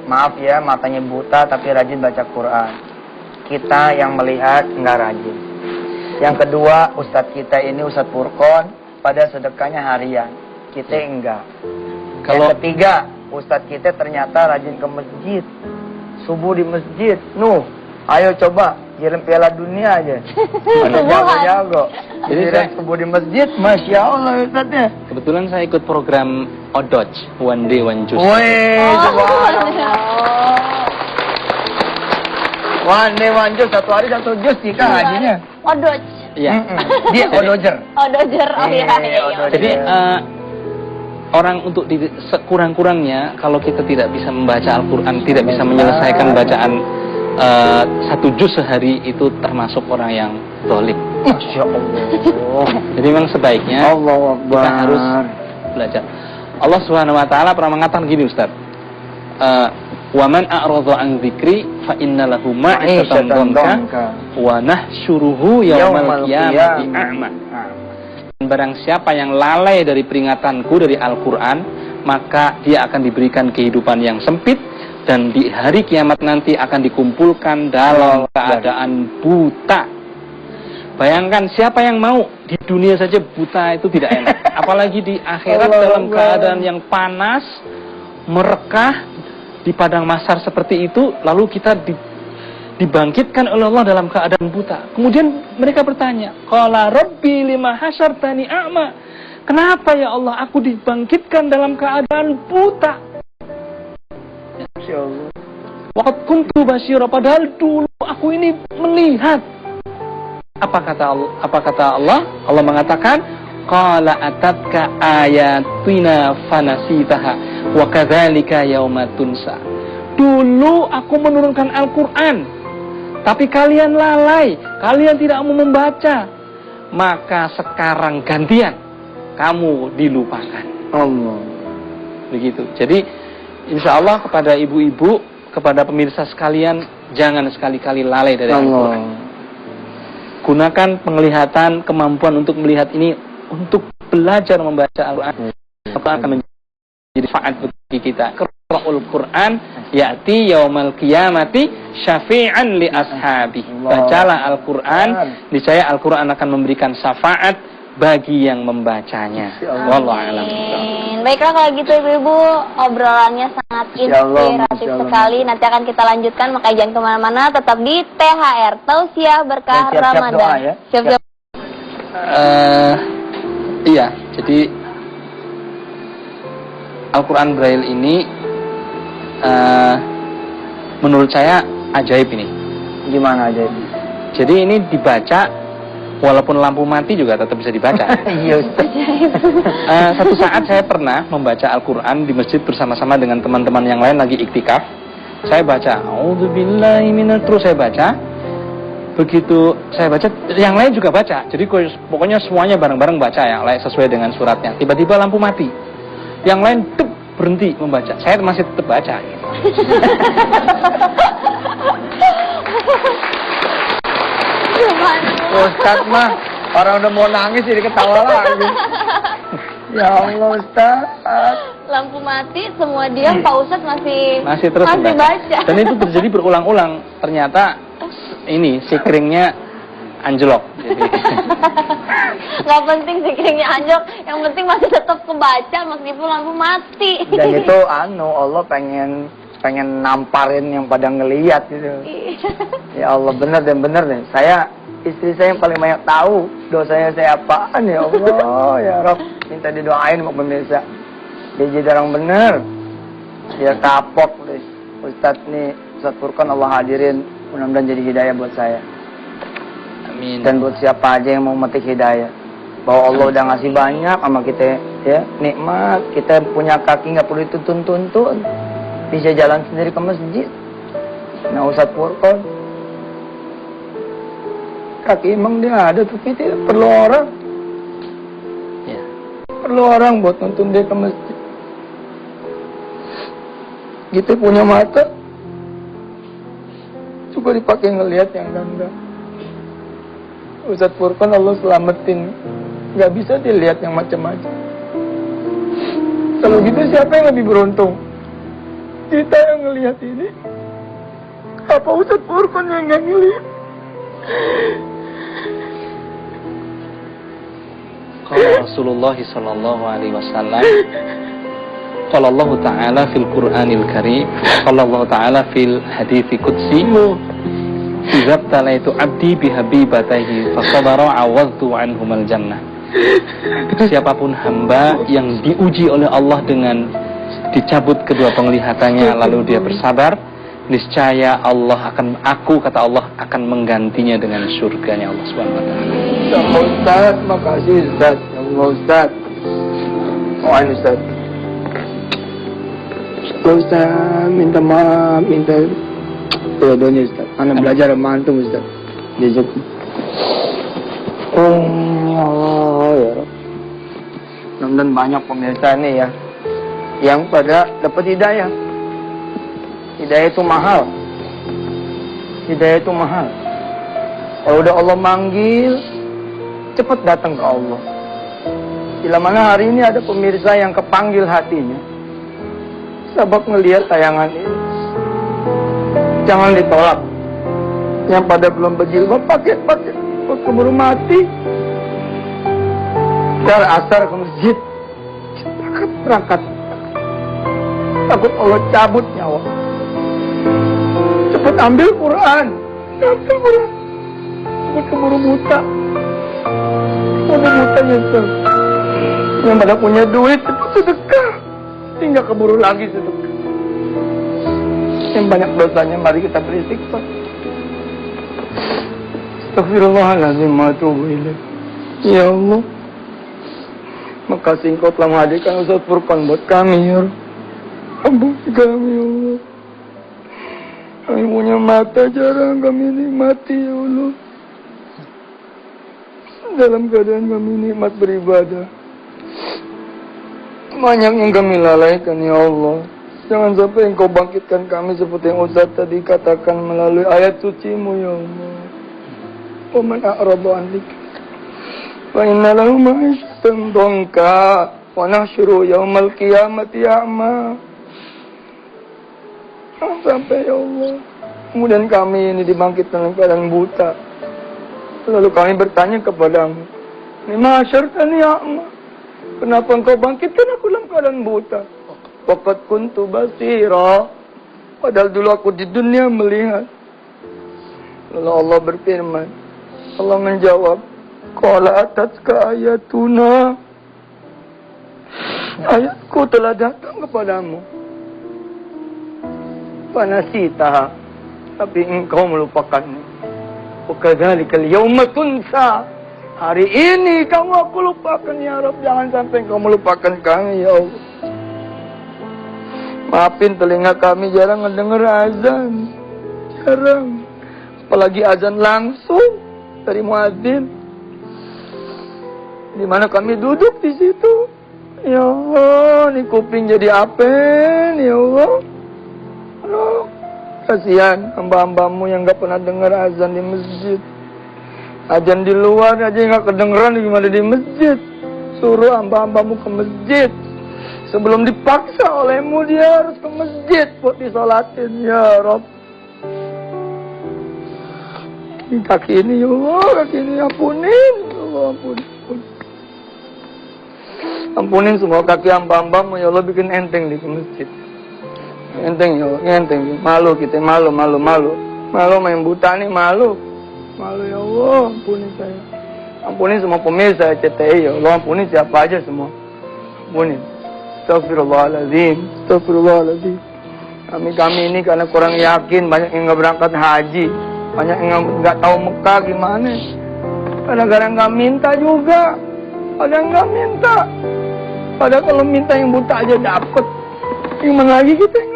maaf ya, matanya buta tapi rajin baca Quran. Kita yang melihat nggak rajin. Yang kedua, Ustadz kita ini Ustadz Furqon pada sedekahnya harian. Kita enggak. Yang ketiga, Ustadz kita ternyata rajin ke masjid. Subuh di masjid. Nuh, ayo coba kirim Piala Dunia aja. Jago-jago. Jadi saya subuh di masjid, Masya Allah Ustadznya. Kebetulan saya ikut program ODOJ, One Day One Juice. Wih, One Day One Juice, satu hari satu jus jika hajinya. ODOJ. Iya. Dia odojer. Odojer, oh iya. Jadi orang untuk sekurang-kurangnya kalau kita tidak bisa membaca Al-Quran, tidak bisa menyelesaikan bacaan satu juz sehari, itu termasuk orang yang zalim. Masya Allah. Jadi memang sebaiknya kita harus belajar. Allah Subhanahu Wa Taala pernah mengatakan gini, Ustaz. Wa man a'radha an dzikri fa inna lahu ma'isatan dhanka wa nahsyuruhu yaumal qiyamati a'ma. Barang siapa yang lalai dari peringatanku dari Al-Quran, maka dia akan diberikan kehidupan yang sempit, dan di hari kiamat nanti akan dikumpulkan dalam keadaan buta. Bayangkan siapa yang mau di dunia saja buta itu tidak enak, apalagi di akhirat dalam keadaan yang panas, merekah, di padang mahsyar seperti itu, lalu kita dibangkitkan oleh Allah dalam keadaan buta. Kemudian mereka bertanya, qala rabbi lima hasyartani a'ma. Kenapa ya Allah aku dibangkitkan dalam keadaan buta? Insyaallah. Waqad kuntu basyira, padahal dulu aku ini melihat. Apa kata Allah? Allah mengatakan, qala atatka ayatina fanasitaha wa kadzalika yauma tunsa. Dulu aku menurunkan Al-Quran, tapi kalian lalai, kalian tidak mau membaca. Maka sekarang gantian, kamu dilupakan. Allah. Begitu. Jadi insya Allah kepada ibu-ibu, kepada pemirsa sekalian, jangan sekali-kali lalai dari Al-Quran. Gunakan penglihatan, kemampuan untuk melihat ini untuk belajar membaca Al-Quran. Maka akan menjadi faat bagi kita. Qira'ul Quran ya'ti yaumal qiyamati syafi'an li ashabi. Bacalah Al-Quran, niscaya Al-Quran akan memberikan syafaat bagi yang membacanya. Wallahu a'lam. Baiklah kalau gitu ibu-ibu, obrolannya sangat inspiratif sekali. Nanti akan kita lanjutkan, makanya jangan kemana-mana, tetap di THR Tausiah Berkah Ramadan. Siap-siap. Iya, jadi Al-Quran Braille ini menurut saya ajaib ini. Gimana ajaib? Jadi ini dibaca walaupun lampu mati juga tetap bisa dibaca. Iya Ustaz. Satu saat saya pernah membaca Al-Quran di masjid bersama-sama dengan teman-teman yang lain lagi iktikaf. Saya baca, A'udzubillahi minal, terus saya baca. Begitu saya baca, yang lain juga baca. Jadi pokoknya semuanya bareng-bareng baca ya, sesuai dengan suratnya. Tiba-tiba lampu mati. Yang lain berhenti membaca. Saya masih tetap baca. Gitu. Ustaz mah orang udah mau nangis jadi ketawa lagi. Ya Allah Ustaz. Lampu mati, semua diam, Pak Ustaz masih terus baca. Dan itu terjadi berulang-ulang. Ternyata ini sikringnya anjlok. Gak penting sikringnya anjlok, yang penting masih tetap kebaca meskipun lampu mati. Dan itu Allah pengen namparin yang pada ngelihat gitu. Ya Allah, bener deh. Istri saya yang paling banyak tahu dosanya saya apaan, ya Allah. Ya Rabb, minta didoain sama pemirsa. Dia jadi orang bener. Dia kapok deh. Ustaz Furqon Allah hadirin, mudah-mudahan jadi hidayah buat saya. Amin. Dan buat siapa aja yang mau metik hidayah, bahwa Allah udah ngasih banyak sama kita ya, nikmat. Kita punya kaki nggak perlu dituntun-tuntun, bisa jalan sendiri ke masjid. Nah Ustaz Furqon, kaki emang dia ada, tapi tidak perlu orang ya. Perlu orang buat nuntun dia ke masjid. Kita punya mata coba dipakai ngelihat yang enggak. Ustaz Furqon Allah selamatin, nggak bisa dilihat yang macam-macam. Kalau gitu siapa yang lebih beruntung? Kita yang ngelihat ini. Apa Ustaz Furqan yang nggak ngelihat? Qala Rasulullah sallallahu alaihi wasallam, qala Allah Ta'ala fil Qur'anil Karim, qala Allah Ta'ala fil hadithi qudsi, idza talaitu abdi bihabibatihi fasabara awadtu anhumal jannah. Siapapun hamba yang diuji oleh Allah dengan dicabut kedua penglihatannya lalu dia bersabar, niscaya Allah akan, kata Allah, akan menggantinya dengan surganya Allah Subhanahu wa taala. Sama Ustaz, makasih Ustaz. Ya Allah Ustaz. Mohon Ustaz. Ustaz, minta maaf, minta doanya Ustaz. Anak belajar sama antum Ustaz. Besok. Oh ya Allah ya Rabb. Mudah-mudahan banyak pemirsa nih ya yang pada dapat hidayah. Hidayah itu mahal. Hidayah itu mahal. Kalau udah Allah manggil, cepat datang ke Allah. Bila mana hari ini ada pemirsa yang kepanggil hatinya, sebab ngelihat tayangan ini, jangan ditolak. Yang pada belum berjilbab, pakai keburu mati. Dar asar ke masjid, berangkat. Takut Allah cabut nyawa. Cepat ambil Quran. Ambil Quran. Cepat keburu buta. Keburu buta nyesel. Yang pada punya duit, cepat sedekah. Tinggal keburu lagi sedekah. Yang banyak dosanya, mari kita beristighfar. Astagfirullahaladzim wa atubu ilaih. Ya Allah, makasih Engkau telah menghadirkan Ustaz Furqan buat kami, ya Allah. Ampuni kami, ya Allah. Kami punya mata jarang kami nikmati, ya Allah. Dalam keadaan kami nikmat beribadah, banyak yang kami lalaikan, ya Allah. Jangan sampai Engkau bangkitkan kami seperti yang Ustaz tadi katakan melalui ayat suci-Mu, ya Allah. Wa man a'rada 'an dzikri fa inna lahu ma'isyatan dhanka wa nahsyuru yaumal qiyamati a'ma. Sampai ya Allah, kemudian kami ini dibangkitkan dalam keadaan buta. Lalu kami bertanya kepadamu, lima asyartani a'ma, kenapa Engkau bangkitkan aku dalam keadaan buta? Waqad kuntu basira, padahal dulu aku di dunia melihat. Lalu Allah berfirman, Allah menjawab, qala atatka ayatuna, ayatku telah datang kepadamu. Panasitaha, tapi engkau melupakannya. Wakadzalikal yauma tunsa, hari ini kamu aku lupakan, ya Rabb. Jangan sampai engkau melupakan kami, ya Allah. Maafin telinga kami jarang mendengar azan, jarang. Apalagi azan langsung dari muadzin, di mana kami duduk di situ. Ya Allah, ini kuping jadi apen, ya Allah. Aduh, kasihan hamba-hambamu yang gak pernah dengar azan di masjid. Azan di luar aja gak kedengeran, gimana di masjid. Suruh hamba-hambamu ke masjid. Sebelum dipaksa olehmu, dia harus ke masjid buat disolatin, ya Rabb. Kaki ini, ya Allah, kaki ini ampunin, ya Allah, ampunin. Ampunin semua kaki hamba-hambamu, ya Allah, bikin enteng di masjid. Enteng, ya Allah, enteng. Malu kita, malu. Malu main buta nih, malu. Malu, ya Allah, ampunin saya. Ampunin semua pemirsa CTI, ya Allah, ampunin siapa aja semua. Ampunin. Astagfirullahaladzim. Kami ini karena kurang yakin, banyak yang nggak berangkat haji, banyak yang nggak tahu Mekah gimana. Kadang-kadang nggak minta juga, kadang nggak minta. Padahal kalau minta yang buta aja dapet. Gimana lagi kita yang